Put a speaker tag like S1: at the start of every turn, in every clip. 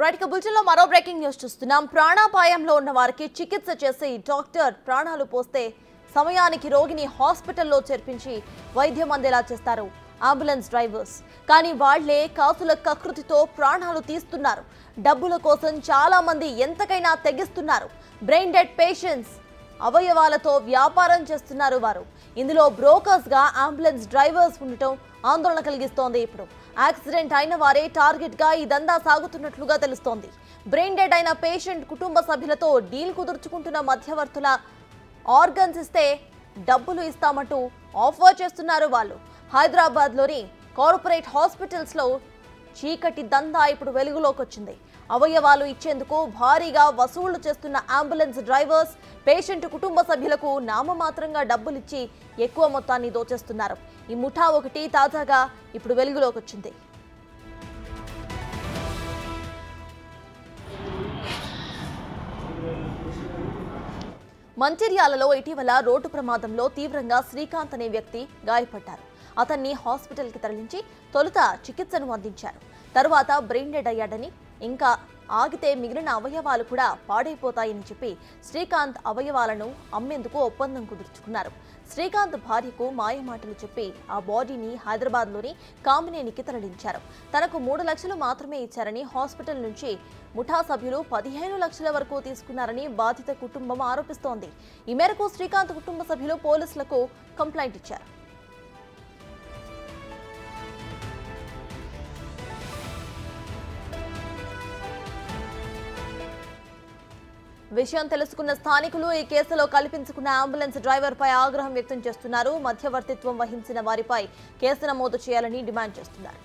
S1: Right బులెటిన్లో మరో breaking news చూస్తున్నాం. ప్రాణాపాయంలో ఉన్న వారికి చికిత్స చేసి డాక్టర్ ప్రాణాలు పోస్తే సమయానికి రోగిని హాస్పిటల్లో చేర్పించి వైద్యం అందేలా చేస్తారు అంబులెన్స్ డ్రైవర్స్. కానీ వాళ్లే కాసుల కకృతితో ప్రాణాలు తీస్తున్నారు. డబ్బుల కోసం చాలా మంది ఎంతకైనా తెగిస్తున్నారు. బ్రెయిన్ డెడ్ పేషెంట్స్ అవయవాలతో వ్యాపారం చేస్తున్నారు వారు. ఇందులో బ్రోకర్స్ గా అంబులెన్స్ డ్రైవర్స్ ఉండటం ఆందోళన కలిగిస్తోంది. ఇప్పుడు యాక్సిడెంట్ అయిన వారే టార్గెట్ గా ఈ దందా సాగుతున్నట్లుగా తెలుస్తోంది. బ్రెయిన్ డెడ్ అయిన పేషెంట్ కుటుంబ సభ్యులతో డీల్ కుదుర్చుకుంటున్న మధ్యవర్తుల ఆర్గన్స్ ఇస్తే డబ్బులు ఇస్తామంటూ ఆఫర్ చేస్తున్నారు వాళ్ళు. హైదరాబాద్లోని కార్పొరేట్ హాస్పిటల్స్ లో చీకటి దందా ఇప్పుడు వెలుగులోకి వచ్చింది. అవయవాలు ఇచ్చేందుకు భారీగా వసూళ్లు చేస్తున్న అంబులెన్స్ డ్రైవర్స్ పేషెంట్ కుటుంబ సభ్యులకు నామమాత్రంగా డబ్బులిచ్చి ఎక్కువ మొత్తాన్ని దోచేస్తున్నారు. ఈ ముఠా ఒకటి తాజాగా ఇప్పుడు వెలుగులోకి వచ్చింది. మంచిర్యాలలో ఇటీవల రోడ్డు ప్రమాదంలో తీవ్రంగా శ్రీకాంత్ అనే వ్యక్తి గాయపడ్డారు. అతన్ని హాస్పిటల్కి తరలించి తొలుత చికిత్సను అందించారు. తరువాత బ్రెయిన్ డెడ్ అయ్యాడని, ఇంకా ఆగితే మిగిలిన అవయవాలు కూడా పాడైపోతాయని చెప్పి శ్రీకాంత్ అవయవాలను అమ్మేందుకు ఒప్పందం కుదుర్చుకున్నారు. శ్రీకాంత్ భార్యకు మాయమాటలు చెప్పి ఆ బాడీని హైదరాబాద్లోని కామినేనికి తరలించారు. తనకు 3 లక్షలు మాత్రమే ఇచ్చారని, హాస్పిటల్ నుంచి ముఠా సభ్యులు 15 లక్షల వరకు తీసుకున్నారని బాధిత కుటుంబం ఆరోపిస్తోంది. ఈ మేరకు శ్రీకాంత్ కుటుంబ సభ్యులు పోలీసులకు కంప్లైంట్ ఇచ్చారు. విషయం తెలుసుకున్న స్థానికులు ఈ కేసులో కల్పించుకున్న అంబులెన్స్ డ్రైవర్ పై ఆగ్రహం వ్యక్తం చేస్తున్నారు. మధ్యవర్తిత్వం వహించిన వారిపై కేసు నమోదు చేయాలని డిమాండ్ చేస్తున్నారు.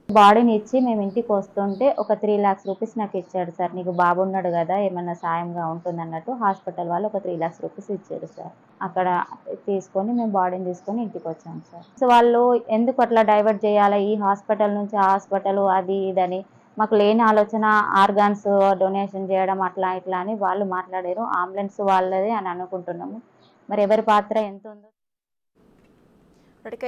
S2: బాడీని ఇచ్చి మేము ఇంటికి వస్తుంటే ఒక 3 lakhs రూపీస్ నాకు ఇచ్చాడు సార్. నీకు బాబు ఉన్నాడు కదా, ఏమన్నా సాయంగా ఉంటుంది అన్నట్టు హాస్పిటల్ వాళ్ళు ఒక 3 lakhs రూపీస్ ఇచ్చారు సార్. అక్కడ తీసుకొని మేము బాడీని తీసుకొని ఇంటికి వచ్చాం సార్. సో వాళ్ళు ఎందుకు అట్లా డైవర్ట్ చేయాలి, ఈ హాస్పిటల్ నుంచి ఆ హాస్పిటల్ అది ఇదని మాకు లేని ఆలోచన, ఆర్గాన్స్ డొనేషన్ చేయడం అట్లా ఇట్లా అని వాళ్ళు మాట్లాడారు. అంబులెన్స్ వాళ్ళదే అని అనుకుంటున్నాము. మరి ఎవరి పాత్ర ఎంత ఉందో.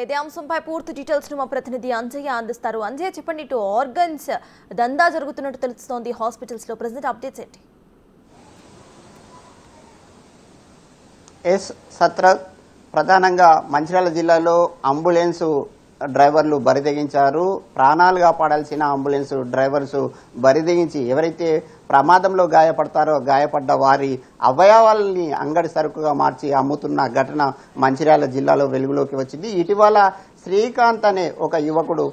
S1: ఇదే అంశంపై పూర్తి డీటెయిల్స్ మా ప్రతినిధి అంజయ్య అందిస్తారు. అంజయ్య చెప్పండి, ఇటు ఆర్గన్స్ దందా జరుగుతున్నట్టు తెలుస్తోంది హాస్పిటల్స్ లో, ప్రెజెంట్ అప్డేట్స్ ఏంటి?
S3: ప్రధానంగా మంచిర్యాల జిల్లాలో అంబులెన్స్ డ్రైవర్లు బరితెగించారు. ప్రాణాలు కాపాడాల్సిన అంబులెన్స్ డ్రైవర్స్ బరితెగించి ఎవరైతే ప్రమాదంలో గాయపడతారో గాయపడ్డ వారి అవయవాల్ని అంగడి సరుకుగా మార్చి అమ్ముతున్న ఘటన మంచిర్యాల జిల్లాలో వెలుగులోకి వచ్చింది. ఇటీవల శ్రీకాంత్ అనే ఒక యువకుడు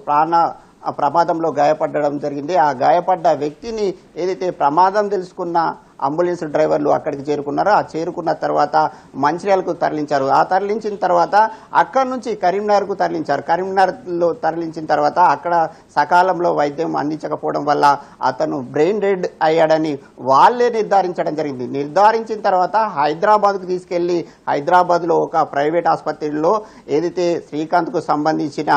S3: ప్రమాదంలో గాయపడడం జరిగింది. ఆ గాయపడ్డ వ్యక్తిని ఏదైతే ప్రమాదం తెలుసుకున్న అంబులెన్స్ డ్రైవర్లు అక్కడికి చేరుకున్నారో, ఆ చేరుకున్న తర్వాత మంచిర్యాలకు తరలించారు. ఆ తరలించిన తర్వాత అక్కడి నుంచి కరీంనగర్కు తరలించారు. కరీంనగర్లో తరలించిన తర్వాత అక్కడ సకాలంలో వైద్యం అందించకపోవడం వల్ల అతను బ్రెయిన్ డెడ్ అయ్యాడని వాళ్ళే నిర్ధారించడం జరిగింది. నిర్ధారించిన తర్వాత హైదరాబాద్కు తీసుకెళ్లి హైదరాబాద్లో ఒక ప్రైవేట్ ఆసుపత్రిలో ఏదైతే శ్రీకాంత్కు సంబంధించిన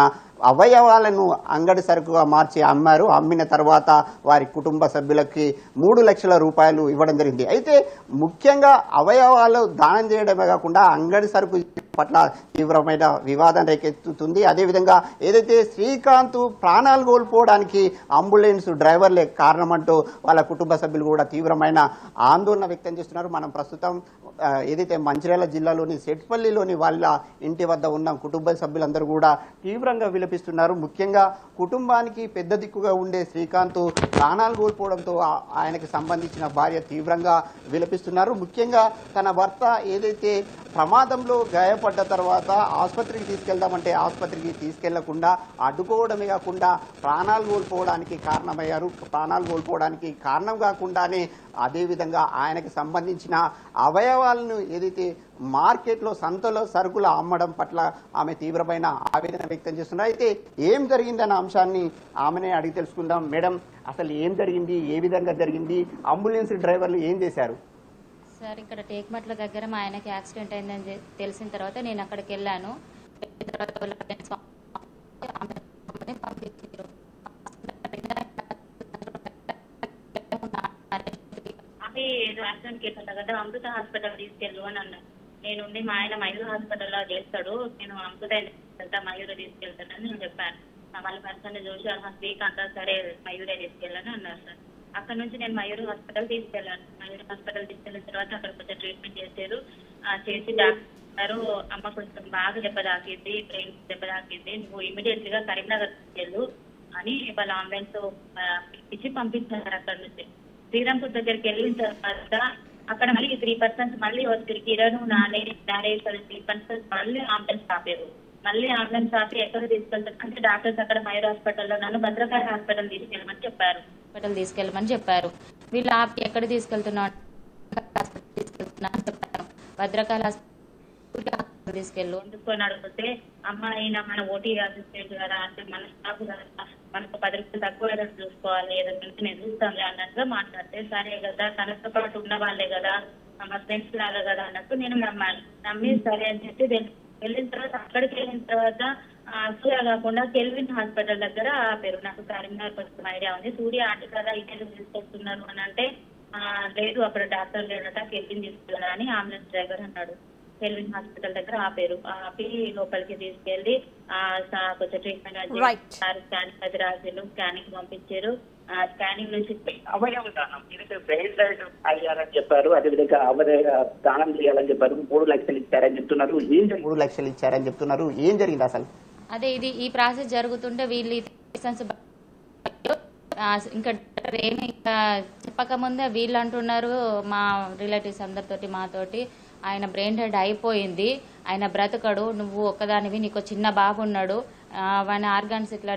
S3: అవయవాలను అంగడి సరుకుగా మార్చి అమ్మారు. అమ్మిన తర్వాత వారి కుటుంబ సభ్యులకి 3 లక్షల రూపాయలు ఇవ్వడం జరిగింది. అయితే ముఖ్యంగా అవయవాలు దానం చేయడమే కాకుండా అంగడి సరుకు పట్ల తీవ్రమైన వివాదం రేకెత్తుతుంది. అదేవిధంగా ఏదైతే శ్రీకాంత్ ప్రాణాలు కోల్పోవడానికి అంబులెన్స్ డ్రైవర్లే కారణమంటూ వాళ్ళ కుటుంబ సభ్యులు కూడా తీవ్రమైన ఆందోళన వ్యక్తం చేస్తున్నారు. మనం ప్రస్తుతం ఏదైతే మంచిర్యాల జిల్లాలోని సెట్పల్లిలోని వాళ్ళ ఇంటి వద్ద ఉన్న కుటుంబ సభ్యులందరూ కూడా తీవ్రంగా విలపిస్తున్నారు. ముఖ్యంగా కుటుంబానికి పెద్ద దిక్కుగా ఉండే శ్రీకాంత్ ప్రాణాలు కోల్పోవడంతో ఆయనకు సంబంధించిన భార్య తీవ్రంగా విలపిస్తున్నారు. ముఖ్యంగా తన భర్త ఏదైతే ప్రమాదంలో గాయపడ్డ తర్వాత ఆసుపత్రికి తీసుకెళ్దామంటే ఆసుపత్రికి తీసుకెళ్లకుండా అడ్డుకోవడమే కాకుండా ప్రాణాలు కోల్పోవడానికి కారణమయ్యారు. ప్రాణాలు కోల్పోవడానికి కారణం కాకుండానే అదేవిధంగా ఆయనకు సంబంధించిన అవయవాలను ఏదైతే మార్కెట్లో సంతలో సరుకులు అమ్మడం పట్ల ఆమె తీవ్రమైన ఆవేదన వ్యక్తం చేస్తున్నారు. అయితే ఏం జరిగిందన్న అంశాన్ని ఆమెనే అడిగి తెలుసుకుందాం. మేడం, అసలు ఏం జరిగింది, ఏ విధంగా జరిగింది, అంబులెన్స్ డ్రైవర్లు ఏం చేశారు?
S2: సార్, ఇక్కడ టేక్మట్ల దగ్గర మా ఆయనకి యాక్సిడెంట్ అయిందని తెలిసిన తర్వాత నేను అక్కడికి వెళ్ళాను.
S4: యాక్సిడెంట్ కేసు కదా, అమృత హాస్పిటల్ తీసుకెళ్ళు అని అన్నారు. నేను మా ఆయన మైలు హాస్పిటల్లో చేస్తాడు, నేను అమృత తీసుకెళ్తా, మయూరే తీసుకెళ్తానని నేను చెప్పాను. వాళ్ళ పర్సన్ చూసి శ్రీకాంత్ సరే మయూరే తీసుకెళ్ళని అన్నారు సార్. అక్కడ నుంచి నేను మయూర్ హాస్పిటల్ తీసుకెళ్ళాను. మయూర్ హాస్పిటల్ తీసుకెళ్ళిన తర్వాత అక్కడ కొంచెం ట్రీట్మెంట్ చేశారు. చేసి డాక్టర్ అమ్మ కొంచెం బాగా దెబ్బ తాకింది, బ్రెయిన్ దెబ్బ తాకింది, నువ్వు ఇమీడియట్ గా కరీంనగర్ తీసుకెళ్ళు అని వాళ్ళ అంబులెన్స్ ఇచ్చి పంపించారు. అక్కడ నుంచి శ్రీరాంపూర్ దగ్గరికి వెళ్ళిన తర్వాత అక్కడ మళ్ళీ 3% మళ్ళీ వచ్చి కిరణ్ నారేశ్వరి 3% మళ్ళీ అంబులెన్స్ ఆపారు. మళ్ళీ అంబులెన్స్ ఆపి ఎక్కడ తీసుకెళ్తారు అంటే డాక్టర్స్ అక్కడ మయూర్ హాస్పిటల్లో నన్ను భద్రకాళి హాస్పిటల్ తీసుకెళ్ళమని చెప్పారు.
S2: వీళ్ళు ఆపి ఎక్కడ తీసుకెళ్తున్నా భద్రకాళి హాస్పిటల్ తీసుకెళ్ళు
S4: ఎందుకొని అడిగితే అమ్మాయినా మన ఓటీ అసిస్టెంట్ కదా అంటే మన స్టాఫ్ కదా మనకు 10 రూపాయలు తక్కువ చూసుకోవాలి, ఏదంటే నేను చూస్తానులే అన్నట్టుగా మాట్లాడితే సరే కదా తనతో పాటు ఉన్న వాళ్ళే కదా మా ఫ్రెండ్స్ లాగా కదా అన్నట్టు నేను నమ్మి సరే అని చెప్పి వెళ్ళిన తర్వాత అక్కడికి వెళ్ళిన తర్వాత సూర్య కాకుండా కెల్విన్ హాస్పిటల్ దగ్గర ఆపారు. నాకు కరీంనగర్ కొంచెం ఐడియా ఉంది. సూర్య ఆంటీ కదా ఇదే తీసుకొస్తున్నారు అని అంటే లేదు అక్కడ డాక్టర్ లేడట కెల్విన్ తీసుకెళ్ళా అని అంబులెన్స్ డ్రైవర్ అన్నాడు. కెల్విన్ హాస్పిటల్ దగ్గర ఆపారు. ఆపి లోపలికి తీసుకెళ్లి కొంచెం ట్రీట్మెంట్ స్కానింగ్ అది రాశారు, స్కానింగ్ పంపించారు. స్కానింగ్ నుంచి
S5: అవయవ దానం ఇది బ్రెయిన్ డెడ్ అయ్యారని చెప్పారు. అదేవిధంగా అవయవ దానం చేయాలని చెప్పారు. 3 లక్షలు ఇచ్చారని చెప్తున్నారు.
S3: 3 లక్షలు ఇచ్చారని చెప్తున్నారు. ఏం జరిగింది అసలు?
S2: అదే ఈ ప్రాసెస్ జరుగుతుంటే వీళ్ళు ఇంకా ఏమి ఇంకా చెప్పకముందే వీళ్ళు అంటున్నారు మా రిలేటివ్స్ అందరితోటి మాతోటి ఆయన బ్రెయిన్ డెడ్ అయిపోయింది, ఆయన బ్రతకడు, నువ్వు ఒక్కదానివి, నీకు చిన్న బాబు ఉన్నాడు, ఆయన ఆర్గాన్స్ ఇట్లా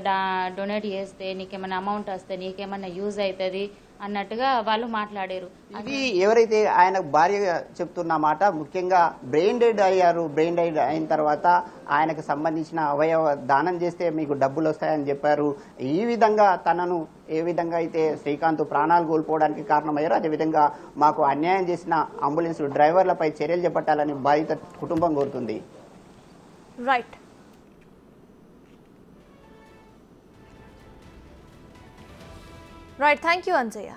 S2: డొనేట్ చేస్తే నీకేమైనా అమౌంట్ వస్తే నీకేమన్నా యూజ్ అవుతుంది అన్నట్టుగా వాళ్ళు మాట్లాడారు.
S3: ఇది ఎవరైతే ఆయన భార్య చెప్తున్న మాట ముఖ్యంగా బ్రెయిన్ డెడ్ అయ్యారు. బ్రెయిన్ డెడ్ అయిన తర్వాత ఆయనకు సంబంధించిన అవయవ దానం చేస్తే మీకు డబ్బులు వస్తాయని చెప్పారు. ఈ విధంగా తనను ఏ విధంగా అయితే శ్రీకాంత్ ప్రాణాలు కోల్పోవడానికి కారణమయ్యారు, అదేవిధంగా మాకు అన్యాయం చేసిన అంబులెన్స్ డ్రైవర్లపై చర్యలు చేపట్టాలని బాధిత కుటుంబం కోరుతుంది.
S1: రైట్. Thank you Anjaiah.